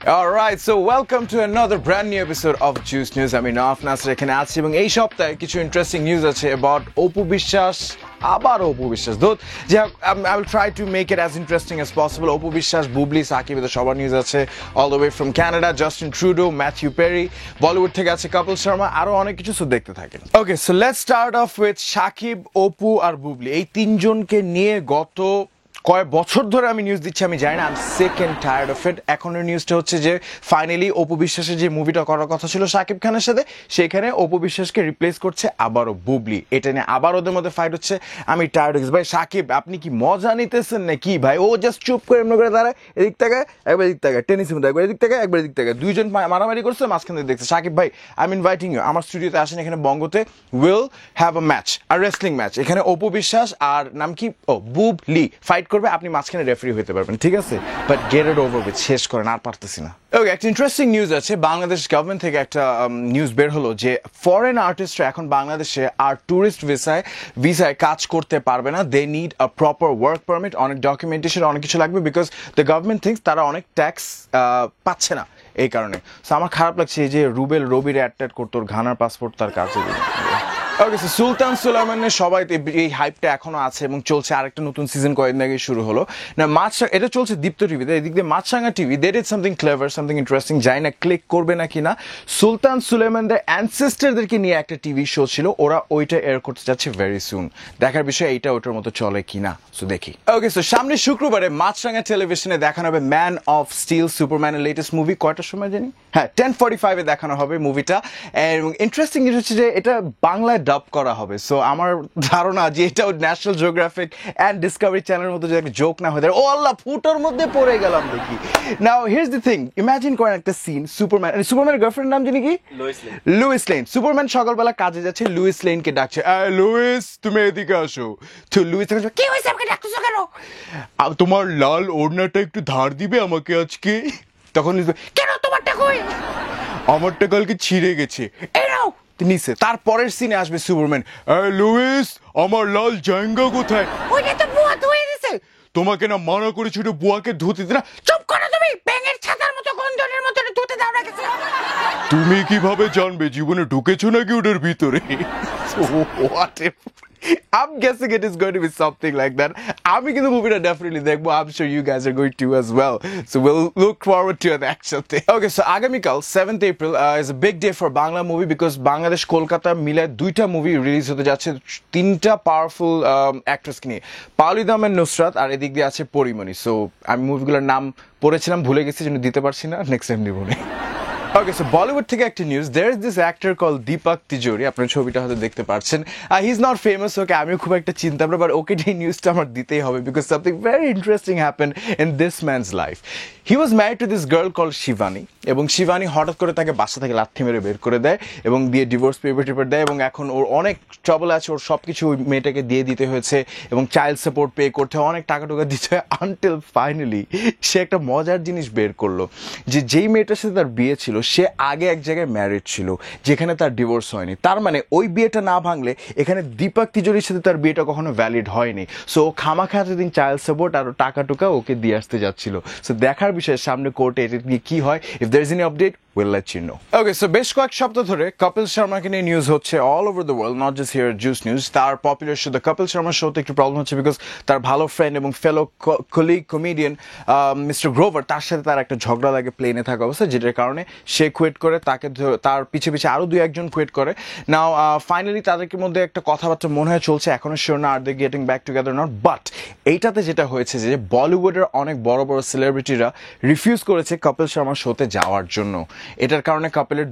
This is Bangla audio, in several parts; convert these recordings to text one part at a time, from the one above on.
Alright, so welcome to another brand new episode of Juice News. আমি নওয়াফ নাসির এখানে আছি এবং এই সপ্তাহে কিছু ইন্টারেস্টিং নিউজ আছে about অপু বিশ্বাস আবার অপু বিশ্বাস যে I will try to make it as interesting as possible. Apu Biswas, Bubly, Shakib এদের সবার নিউজ আছে all the way from Canada, Justin Trudeau, Matthew Perry, Bollywood থেকে আছে কপিল শর্মা, আরো অনেক কিছু দেখতে থাকেন। Okay, so let's start off with Shakib, Apu আর বুবলি। এই তিনজনকে নিয়ে গত কয়েক বছর ধরে আমি নিউজ দিচ্ছি, আমি জানি না, I am sick and tired of it. এখনের নিউজটা হচ্ছে যে ফাইনালি অপু বিশ্বাসের যে মুভিটা করার কথা ছিল শাকিব খানের সাথে, সেখানে অপু বিশ্বাসকে রিপ্লেস করছে আবারও বুবলি। এটা নিয়ে আবার ওদের মধ্যে ফাইট হচ্ছে। আমি টায়ার্ড হয়ে গেছি। ভাই সাকিব, আপনি কি মজা নিতেছেন নাকি ভাই? ও জাস্ট চুপ করে এমনি করে দাঁড়ায়, এদিক থেকে একবার এদিক থেকে টেনিসের মধ্যে একবার এদিক থেকে একবার এদিক থেকে, দুইজন মারামারি করছে, মাঝখান থেকে দেখছে। সাকিব ভাই, আই এম ইনভাইটিং ইউ, আমার স্টুডিওতে আসেন, এখানে বঙ্গতে উইল হ্যাভ আ ম্যাচ, আর রেসলিং ম্যাচ। এখানে অপু বিশ্বাস আর নাম কি, ও বুবলি ফাইট করবে, আপনি মাঝখানে রেফারি হতে পারবেন, ঠিক আছে? But get it over with, শেষ করেন, আর পারতেছি না। ওকে, একটা ইন্টারেস্টিং নিউজ আছে। বাংলাদেশ গভর্নমেন্ট থেকে একটা নিউজ বের হলো যে ফরেন আর্টিস্টরা এখন বাংলাদেশে আর ট্যুরিস্ট ভিসায় কাজ করতে পারবে না। They need a proper work permit, অনেক ডকুমেন্টেশন, অনেক কিছু লাগবে, বিকজ দ্য গভর্নমেন্ট থিংস তারা অনেক ট্যাক্স পাচ্ছে না এই কারণে। সো আমার খারাপ লাগছে এই যে রুবেল রবির অ্যাড করতো, ঘানার পাসপোর্ট তার কাছে। ওকে, সো সুলতান সুলাইমানের সবাই এই হাইপটা এখনো আছে এবং চলছে। আরেকটা নতুন সিজন কয়েকদিন আগে শুরু হলো না, এটা চলছে দীপ্ত টিভিতে। এদিক দিয়ে Maasranga TV, they did something clever, something interesting, জানি না ক্লিক করবে না কিনা। সুলতান সুলাইমানদের অ্যানসেস্টারদেরকে নিয়ে একটা টিভি শো ছিল, ওরা ওইটা এয়ার করতে যাচ্ছে ভেরি সুন। দেখার বিষয় এইটা ওইটার মতো চলে কিনা, সো দেখি। ওকে, সো সামনে শুক্রবারে মাছরাঙা টেলিভিশনে দেখানো হবে ম্যান অফ স্টিল, সুপারম্যানের লেটেস্ট মুভি। কয়টার সময় জানি? হ্যাঁ, 10:45 দেখানো হবে মুভিটা। এবং ইন্টারেস্টিং জিনিস হচ্ছে যে এটা বাংলায় ডাব করা হবে। সো আমার ধারণা যে এটাও ন্যাশনাল জিওগ্রাফিক অ্যান্ড ডিসকভারি চ্যানেলের মতো যদি জোক না হয়ে যায়, ও আল্লাহ ফুটোর মধ্যে পড়ে গেলাম দেখি। নাও হিয়ার্স দ্য থিং, ইমাজিন করেন একটা সিন, সুপারম্যানের গার্লফ্রেন্ডের নাম জানি কি? Luis lane. সুপারম্যান সকালবেলা কাজে যাচ্ছে, লুইস লেনকে ডাকছে, লুইস তুমি এদিকে আসো। তো লুইস কি হয়েছে, আমাকে ডাকতেছো কেন? তোমার লাল ওড়নাটা একটু ধার দিবে আমাকে আজকে। তখন কেন, তোমারটা কই? আমারটা কালকে ছিঁড়ে গেছে, নিচে। তারপরের সিনে আসবে সুপারম্যান, লুইস আমার লাল জাঙ্গা কোথায়? ওইটা তো বুয়া ধুয়ে দিছে। তোমাকে না মানা করেছিল বুয়াকে ধুতে দিতে না। চুপ করো তুমি, ব্যাঙের ছাতার মতো গন্ধনের মতো ধুতে দাও না কিছু। তুমি কিভাবে জানবে জীবনে ঢুকেছো নাকি ওটার ভিতরে? What if I'm guessing it is going to be something like that. আমি কিন্তু মুভিটা ডেফিনেটলি দেখবো। I'm sure you guys are going to as well. So we'll look forward to an actual thing. Okay, so আগামীকাল 7th April is a big day for Bangla movie, because Bangladesh Kolkata মিলে দুইটা মুভি রিলিজ হতে যাচ্ছে, তিনটা পাওয়ারফুল অ্যাক্ট্রেসকে নিয়ে, পাওলি দামের নুসরাত, আর এদিক দিয়ে আছে পরিমণি। সো আমি মুভিগুলোর নাম পড়েছিলাম, ভুলে গেছি, জন্য দিতে পারছি না, নেক্সট টাইম দিব না। Okay, so Bollywood থেকে একটা news, there is this actor called Deepak Tijori, আপনার ছবিটা হয়তো দেখতে পাচ্ছেন। He is not famous, okay, আমিও খুব একটা চিন্তা না, বাট ওকে এই নিউজটা আমার দিতেই হবে, because something very interesting happened in this man's life. He was married to this girl called Shivani, এবং শিবানী হঠাৎ করে তাকে বাসা থেকে লাথি মেরে বের করে দেয় এবং দিয়ে ডিভোর্স পেপার দেয়, এবং এখন ওর অনেক ট্রাবল আছে, ওর সবকিছু ওই মেয়েটাকে দিয়ে দিতে হয়েছে এবং চাইল্ড সাপোর্ট পে করতে হয়, অনেক টাকা দিতে হয়, আনটিল ফাইনালি সে একটা মজার জিনিস বের করলো, যে যেই মেয়েটার সাথে তার বিয়ে ছিল সে আগে এক জায়গায় ম্যারিড ছিল যেখানে তার ডিভোর্স হয়নি। তার মানে ওই বিয়েটা না ভাঙলে এখানে দীপক তিজোরির সাথে তার বিয়েটা কখনো ভ্যালিড হয়নি। সো খামাখা এতদিন চাইল্ড সাপোর্ট আর টাকা ওকে দিয়ে আসতে যাচ্ছিল। সো দেখার বিষয়ে সামনে কোর্টে এটা নিয়ে কি হয়, if there is any update we'll let you know. Okay, so বেশ কয়েক সপ্তাহ ধরে কপিল শর্মাকে নিয়ে নিউজ হচ্ছে all over the world, not just here at Juice News. তার popular show the Kapil Sharma শোতে একটু প্রবলেম হচ্ছে, বিকজ তার ভালো ফ্রেন্ড এবং ফেলো কলিগ কমেডিয়ান মিস্টার গ্রোভার, তার সাথে তার একটা ঝগড়া লাগে প্লেনে থাকা অবস্থায়, যেটার কারণে সে কুইট করে, তার পিছে আরো দুই একজন কুইট করে। নাও ফাইনালি তাদেরকে মধ্যে একটা কথাবার্তা মনে হয় চলছে, এখনো শিওর না আর they getting back together not. But এইটাতে যেটা হয়েছে যে বলিউডের অনেক বড় বড় সেলিব্রিটিরা রিফিউজ করেছে কপিল শর্মার শোতে যাওয়ার জন্য। এটার কারণে কাপিলের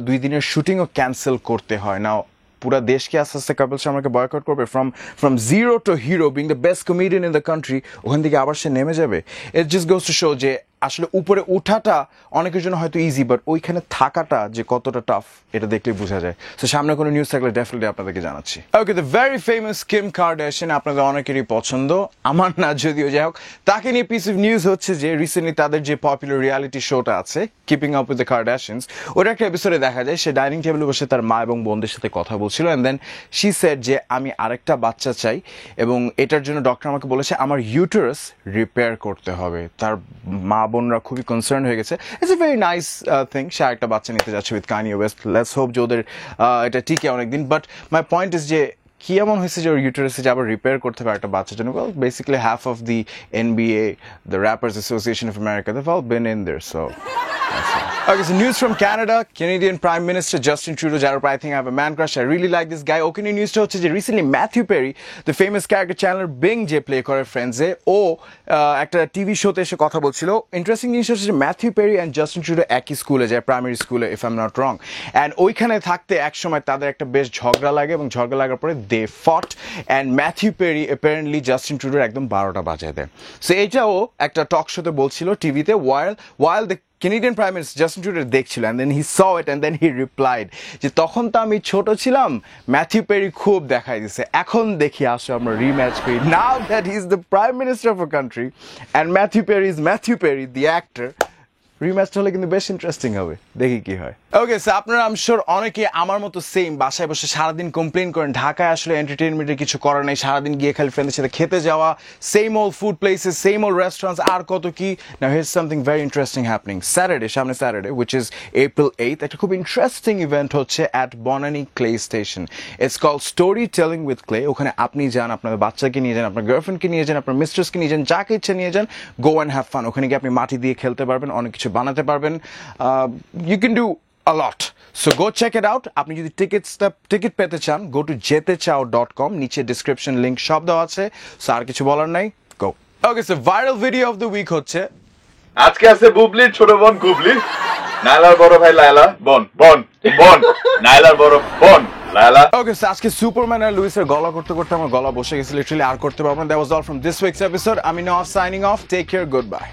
দুই দিনের শুটিংও ক্যান্সেল করতে হয়। নাও পুরা দেশকে আস্তে আস্তে কপিল শর্মাকে বয়কট করবে, from zero two hero, being the best comedian in the country, ওখান থেকে আবার সে নেমে যাবে। It just goes to show যে আসলে উপরে উঠাটা অনেকের জন্য হয়তো ইজি, বাট ওইখানে থাকাটা যে কতটা টাফ এটা দেখলেই বোঝা যায়। সো সামনে কোনো নিউজ থাকলে ডেফিনেটলি আপনাদেরকে জানাচ্ছি। Okay, the very famous Kim Kardashian, আপনাদের অনেকেরই পছন্দ, আমার না যদিও, যাই হোক, তাকে নিয়ে পিস অফ নিউজ হচ্ছে যে রিসেন্টলি তাদের যে পপুলার রিয়ালিটি শোটা আছে কিপিং আপ উইথ দ্য কার্দাশিয়ানস, ওর একটা এপিসোডে দেখা যায় সে ডাইনিং টেবিলে বসে তার মা এবং বোনদের সাথে কথা বলছিল, অ্যান্ড দেন শি সেড যে আমি আরেকটা বাচ্চা চাই, এবং এটার জন্য ডক্টর আমাকে বলেছে আমার ইউটারাস রিপেয়ার করতে হবে। তার মা বোনরা খুবই কনসার্ন হয়ে গেছে। It's a very nice thing, সে একটা বাচ্চা নিতে যাচ্ছে with Kanye West. Let's hope যে ওদের এটা টিকে অনেকদিন। বাট মাই পয়েন্ট ইজ যে কি এমন হয়েছে যে ওর ইউটারাসে যে আবার রিপেয়ার করতে হবে একটা বাচ্চার জন্য? Well basically half of the NBA, the Rappers Association of America, they've all been in there, so okay, so news from Canada. Canadian Prime Minister Justin Trudeau, যার উপর I think I have a man crush. I really like this guy. ওকে নিয়ে নিউজটা হচ্ছে যে recently Matthew Perry, the famous character Chandler Bing যে প্লে করে ফ্রেন্ডসে, ও একটা টিভি শোতে এসে কথা বলছিল। ইন্টারেস্টিং জিনিস হচ্ছে যে Matthew Perry and Justin Trudeau একই স্কুলে যায়, প্রাইমারি স্কুলে, if I am not wrong. And ওইখানে থাকতে একসময় তাদের একটা বেশ ঝগড়া লাগে, এবং ঝগড়া লাগার পরে they fought, and Matthew Perry apparently Justin ট্রুডোর একদম 12টা বাজায় দেয়। সো এইটাও একটা টক শোতে বলছিল টিভিতে, while the Canadian Prime Minister Justin Trudeau দেখছিল, and then he saw it and then he replied যে তখন তো আমি ছোট ছিলাম, ম্যাথিউ পেরি খুব দেখাই দিছে, এখন দেখি আসো আমরা রিম্যাচ করি। Now that he is the Prime Minister of a country and Matthew Perry is Matthew Perry the actor, রিম্যাচটা হলে কিন্তু বেশ ইন্টারেস্টিং হবে, দেখি কি হয়। ওকে, সো আপনারা আই এম শিওর অনেকে আমার মতো সেম বাসায় বসে সারাদিন কমপ্লেন করেন ঢাকায় আসলে এন্টারটেইনমেন্টের কিছু করার নেই, সারাদিন গিয়ে খালি ফ্রেন্ডের সাথে খেতে যাওয়া, same old food places, same old restaurants, আর কত কি। Now here something very interesting happening Saturday, সামনে Saturday, which is April 8th, একটা খুব ইন্টারেস্টিং ইভেন্ট হচ্ছে at Banani clay station. It's called story telling with clay. ওখানে আপনি যান, আপনার বাচ্চাকে নিয়ে যান, আপনার গার্লফ্রেন্ডকে নিয়ে যান, আপনার মিস্ট্রেসকে নিয়ে যান, যাকে ইচ্ছে নিয়ে যান, গো অ্যান্ড হ্যাভ ফান। ওখানে গিয়ে আপনি মাটি দিয়ে খেলতে পারবেন, অনেক কিছু বানাতে পারবেন, you can do a lot. So go check it out. আপনি যদি টিকিট পেতে চান, go to jetechao.com, নিচে ডেসক্রিপশন লিংক সব দেওয়া আছে। সো আর কিছু বলার নাই, go. Okay, so viral video of the week হচ্ছে আজকে আছে বুবলির ছোট বোন গুবলি, নাইলার বড় ভাই লায়লা, বোন নাইলার বড় বোন লায়লা। ওকে, সো আজকে সুপারম্যান আর লুইসের গলা করতে করতে আমার গলা বসে গেছে লিটারালি, আর করতে পারবো না। That was all from this week's episode. আমি Nawaz signing off. Take care, good bye.